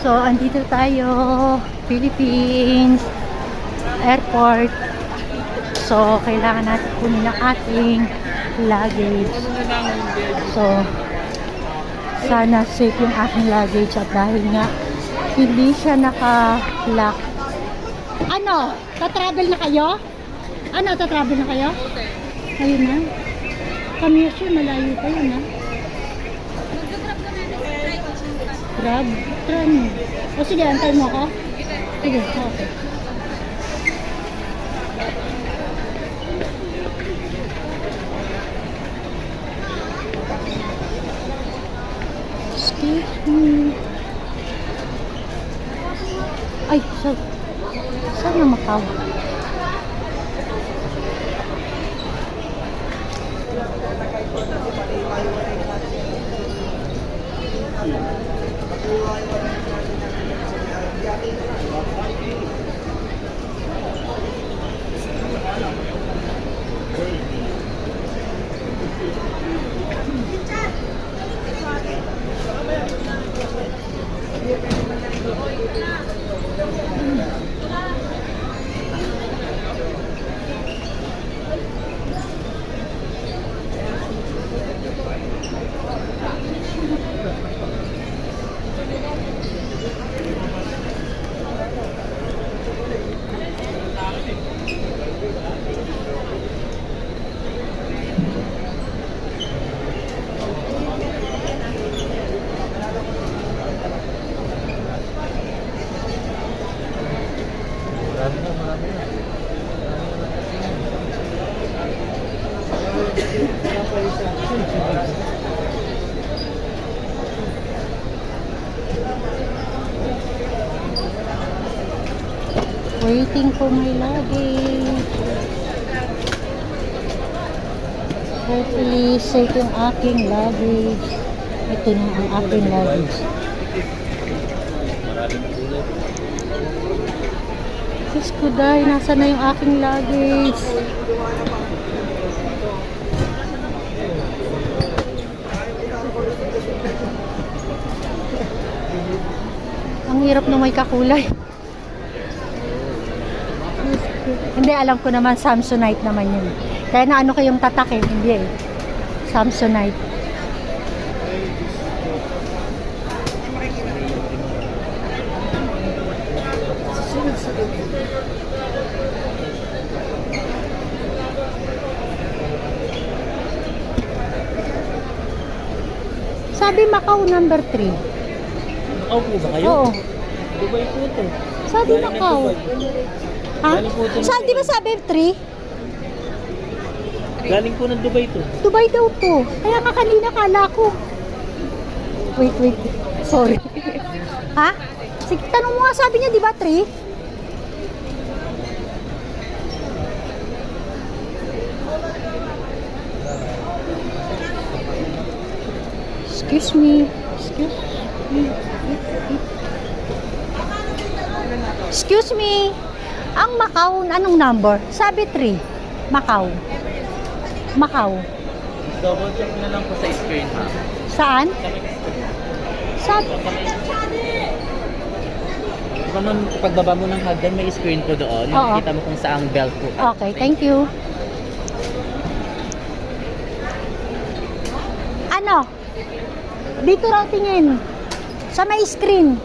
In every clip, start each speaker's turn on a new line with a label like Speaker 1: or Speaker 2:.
Speaker 1: So, andito tayo, Philippines Airport. So, kailangan natin kunin ang ating luggage. So, sana safe yung aking luggage at dahil nga hindi siya naka-lock. Ano? Ta-travel na kayo? Ano? Ta-travel na kayo? Ayun na. Kami sure, malayo pa yun ha. Grab? Try mo. O sige, antay mo ako. Sige, okay. Excuse me. Ay, saan na Macau? Waiting for my luggage. Hopefully, safe yung aking luggage. Ito na ang aking luggage. Diyos ko dahil, nasa na yung aking luggage? Ang hirap na may kakulay. Hindi, alam ko naman Samsonite naman yun. Kaya na ano kayong tatak eh, hindi eh. Samsonite. Sabi Macau number 3.
Speaker 2: Macau po ba kayo?
Speaker 1: Oo.
Speaker 2: Dubai po ito.
Speaker 1: Sabi Macau. Ha? Saan, di ba sabi 3?
Speaker 2: Galing po ng Dubai ito.
Speaker 1: Dubai daw to. Kaya nga kanina kala ko. Wait. Sorry. Ha? Sige, tanong mo nga, sabi niya, di ba 3? Excuse me. Excuse me. Ang Macau, anong number? Sabi 3. Macau.
Speaker 2: Double check na lang po sa screen, ha?
Speaker 1: Saan? Sabi.
Speaker 2: Diba ma'am, pagbaba mo ng hagdan, may screen po doon.
Speaker 1: Oo.
Speaker 2: Makikita mo kung saang belt po.
Speaker 1: Okay, thank you. Ano? Dito raw tingin. Sa may screen.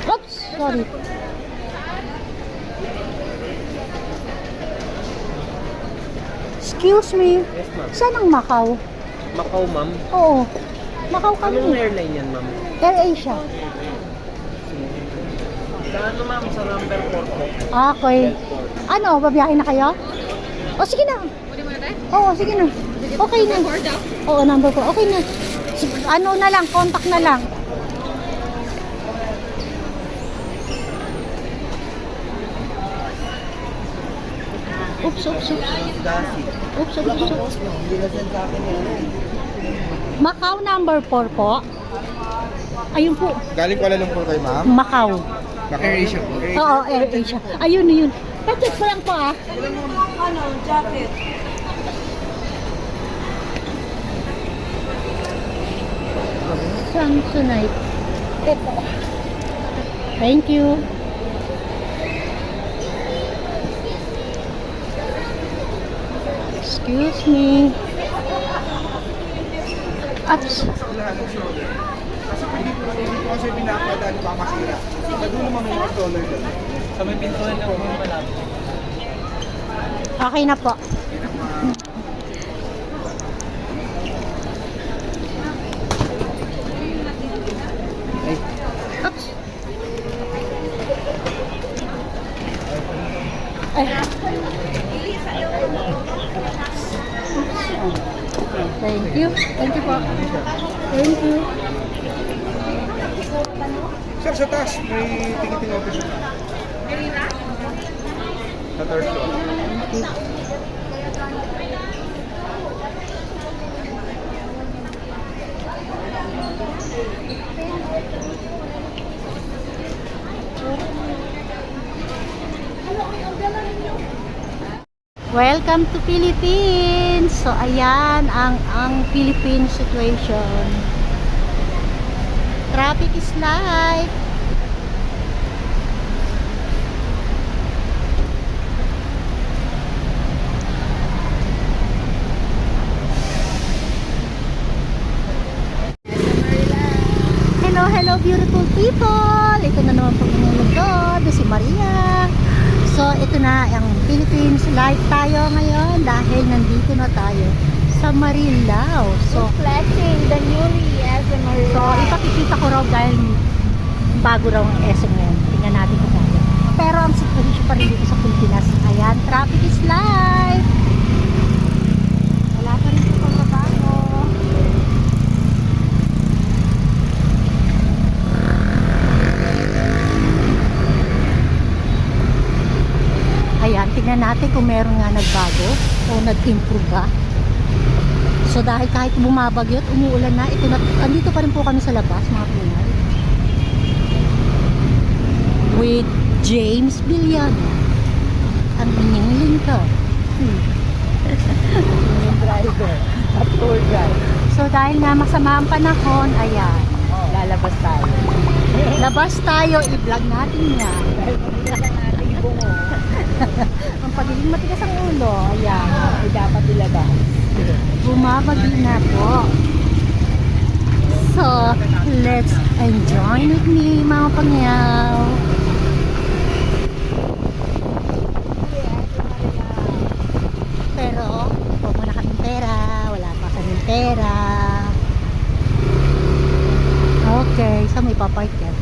Speaker 1: Oops, sorry. Excuse me.
Speaker 2: Yes, ma'am.
Speaker 1: Saan ang Macau?
Speaker 2: Macau, ma'am.
Speaker 1: Oo. Macau kami.
Speaker 2: Anong airline yan, ma'am?
Speaker 1: AirAsia.
Speaker 2: Sa ano, ma'am? Sa number 4 po.
Speaker 1: Okay. Ano, babiyahe na kayo? O, sige na. Oo, sige na. Okay na. Oo, number 4. Okay na. Ano na lang, contact na lang. Oops. Macau number 4 po. Ayun po.
Speaker 3: Galing Kuala Lumpur kay ma'am?
Speaker 1: Macau.
Speaker 3: AirAsia po.
Speaker 1: Oo, AirAsia. Ayun. Pa-check ko lang po ah.
Speaker 3: ano, jacket.
Speaker 1: Samsonite. Ito. Thank you. Excuse me. Ups.
Speaker 4: Kasi pwede ko kasi pinapadaan pa masira. Sa dulo mo may controller doon.
Speaker 2: Sa may pintuan lang mo malapit.
Speaker 1: Okay na po. Oops. Ay. Thank you. Thank you po. Thank you.
Speaker 4: Sir, sa taas, may ticketing office na. Sa third floor.
Speaker 1: Thank you. Welcome to Philippines. So ayan ang Philippine situation. Traffic is life. Hello, hello beautiful people. Ito na naman po yung lugod, si Maria. So, ito na ang Philippines live tayo ngayon dahil nandito na tayo sa Marilao. So,
Speaker 3: Flexing the newly SM
Speaker 1: so ipakikita ko raw dahil bago raw ang SM ngayon. Tingnan natin kung kaya. Pero ang sitwasyon pa rin dito sa Pilipinas. Ayan, traffic is live. Wala pa rin po pagbabago. Ayan, tingnan natin kung meron nga nagbago o nag-improve ba. So dahil kahit bumabagyot, umuulan na, ito na, andito pa rin po kami sa labas, mga Pinay. With James Villano. Ang inyong lingkod. Yung driver. At tour guide. So dahil nga masama ang panahon, ayan.
Speaker 2: Lalabas tayo.
Speaker 1: Labas tayo, i-vlog natin yan. Ang pagiging matigas ang ulo, ayan.
Speaker 2: Ay, dapat ilabas.
Speaker 1: Bumabagi na po. So, let's enjoy with me, mga pangyaw. Pero, huwag mo na kaming pera. Wala pa kaming pera. Okay, so may papark yan.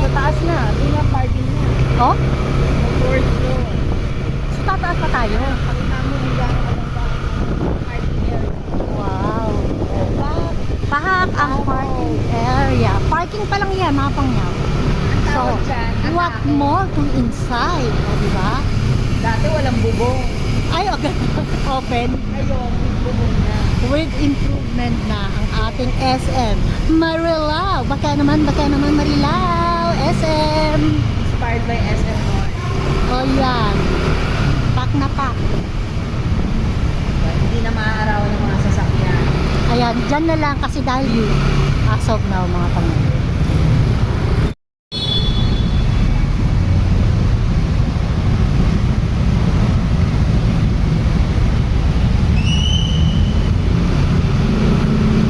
Speaker 3: Sa taas na, doon na parking na.
Speaker 1: Oh?
Speaker 3: Fourth floor.
Speaker 1: So, tataas pa tayo.
Speaker 3: Pakita mo yung gano'n ka lang parking area.
Speaker 1: Wow. Pahak ang parking area. Parking pa lang yan, mga pangyaw. So,
Speaker 3: Tawag dyan, ang
Speaker 1: what
Speaker 3: tawag.
Speaker 1: more to inside? O, diba?
Speaker 3: Dati walang bubong.
Speaker 1: Ay, okay. Open.
Speaker 3: Ngayon, may bubong na.
Speaker 1: With improvement na ang ating SM Marilao. Baka naman Marilao. SM.
Speaker 3: Inspired by SM North.
Speaker 1: O yan. Pak na pak.
Speaker 3: Hindi na maaarawan ng mga sasakyan.
Speaker 1: Ayan, dyan na lang kasi dahil as of now, mga pangyaw.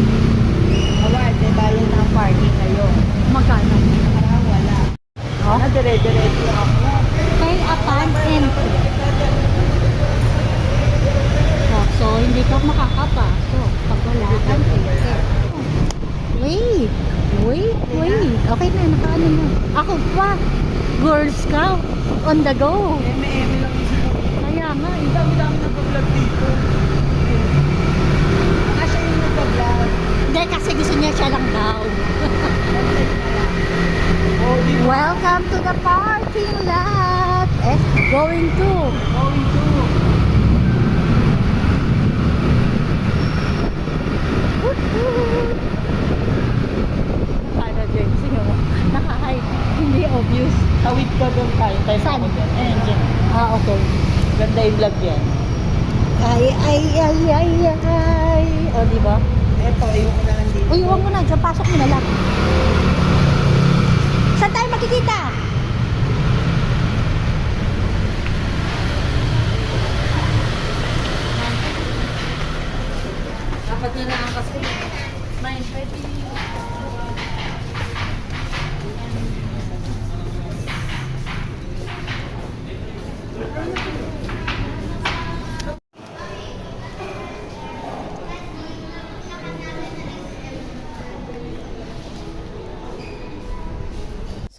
Speaker 3: Award, may bayad ng parking ngayon.
Speaker 1: Magkano?
Speaker 3: Parang wala.
Speaker 1: Oh?
Speaker 3: Dire-diretso lang ako.
Speaker 1: Pay upon entry. Oh, so, hindi ka makakapasok pag wala kang ticket. Wait. Okay na, nakaano na. Ako pa, Girl Scout, on the go.
Speaker 3: Eme-eme lang yung sila.
Speaker 1: Kaya nga,
Speaker 3: Ang dami-dami nag-vlog dito. Baka siya yung nag-vlog.
Speaker 1: hindi kasi gusto niya siya lang daw. Welcome to the parking lot. Going to. Para James, sino mo? Naka-hide. Hindi obvious.
Speaker 2: Tawid ka doon tayo. Tayo
Speaker 1: Saan?
Speaker 2: ako dyan. Ayan dyan.
Speaker 1: Ah, okay.
Speaker 2: Ganda i-vlog yan.
Speaker 1: Ay, ay, ay, ay. O, di ba?
Speaker 4: Eto, iwan ko na lang dito.
Speaker 1: Uy, huwag mo na. Diyan, pasok mo na lang. Saan tayo makikita?
Speaker 3: Dapat nyo na ang kasi. May pwede.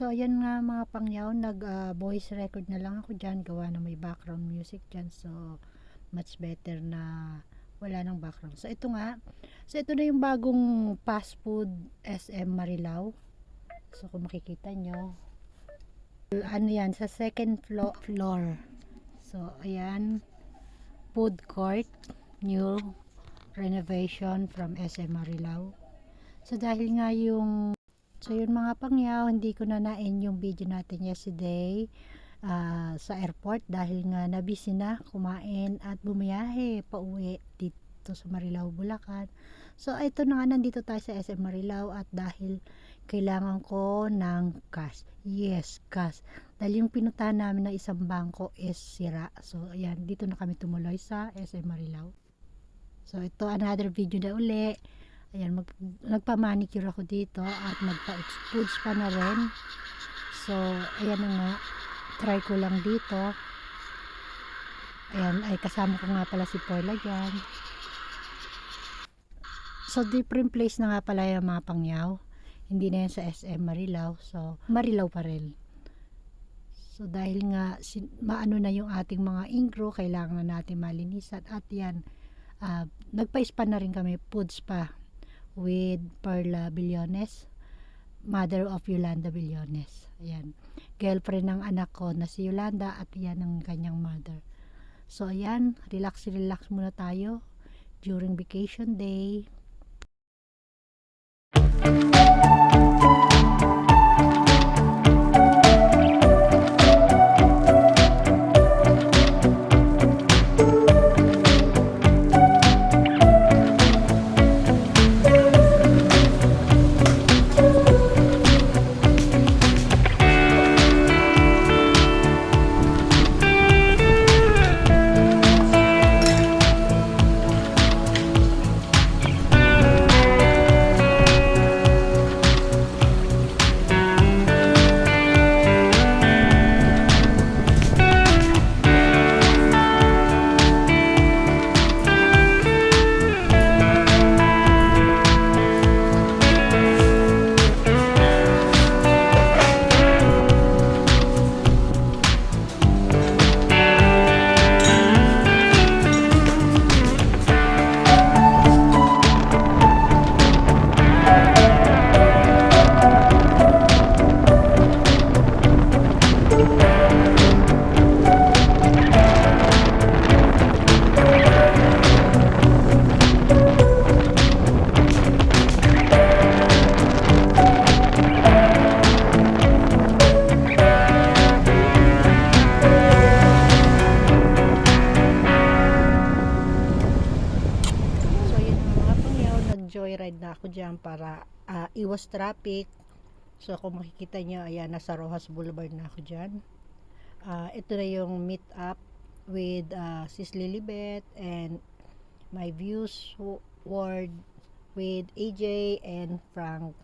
Speaker 1: So, ayan nga mga pangyaw, nag-voice record na lang ako dyan, gawa na may background music dyan. So, much better na wala ng background. So, ito nga. So, ito na yung bagong fast food SM Marilao. So, kung makikita nyo. Ano yan, sa second floor. So, ayan. Food court. New renovation from SM Marilao. So, dahil nga yung so yun mga pangyaw, hindi ko na na-end yung video natin yesterday sa airport dahil nga nabisi na kumain at bumiyahe pa uwi dito sa Marilao, Bulacan. So ito na nga, nandito tayo sa SM Marilao at dahil kailangan ko ng cash. Yes, cash. Dahil yung pinuntahan namin na isang bangko is sira. So ayan, dito na kami tumuloy sa SM Marilao. So ito another video na uli. Ayan, nagpa-manicure ako dito at nagpa-food spa na rin. So, ayan na nga. Try ko lang dito. Ayan, ay kasama ko nga pala si Paula dyan. So, different place na nga pala yung mga pangyaw. Hindi na yan sa SM Marilao. So, Marilao pa rin. So, dahil nga maano na yung ating mga ingro, kailangan na natin malinisan. At yan, nagpa-spa na rin kami, food spa with Perla Billones, mother of Yolanda Billones. Ayan, girlfriend ng anak ko na si Yolanda at yan ang kanyang mother. So ayan, relax muna tayo during vacation day. Joyride na ako dyan para iwas traffic. So kung makikita nyo, ayan, nasa Rojas Boulevard na ako dyan. Ito na yung meet up with Sis Lilibet and my views word with AJ and Frank.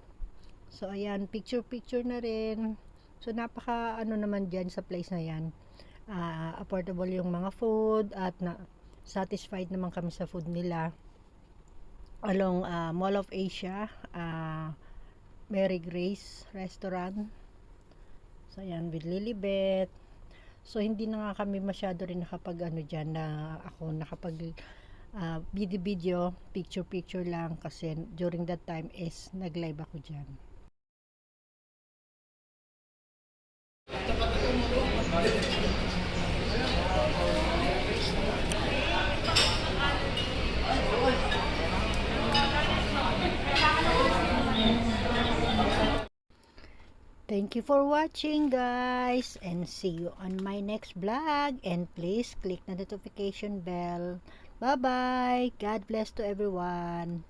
Speaker 1: So ayan, picture na rin. So napaka ano naman dyan sa place na yan. Affordable yung mga food at satisfied naman kami sa food nila. Along Mall of Asia, Mary Grace Restaurant. So ayan, with Lilibet. So hindi na nga kami masyado rin nakapag ano dyan, na ako nakapag video, picture lang kasi during that time is nag-live ako dyan. Thank you for watching guys and see you on my next vlog, and please click the notification bell Bye-bye. God bless to everyone.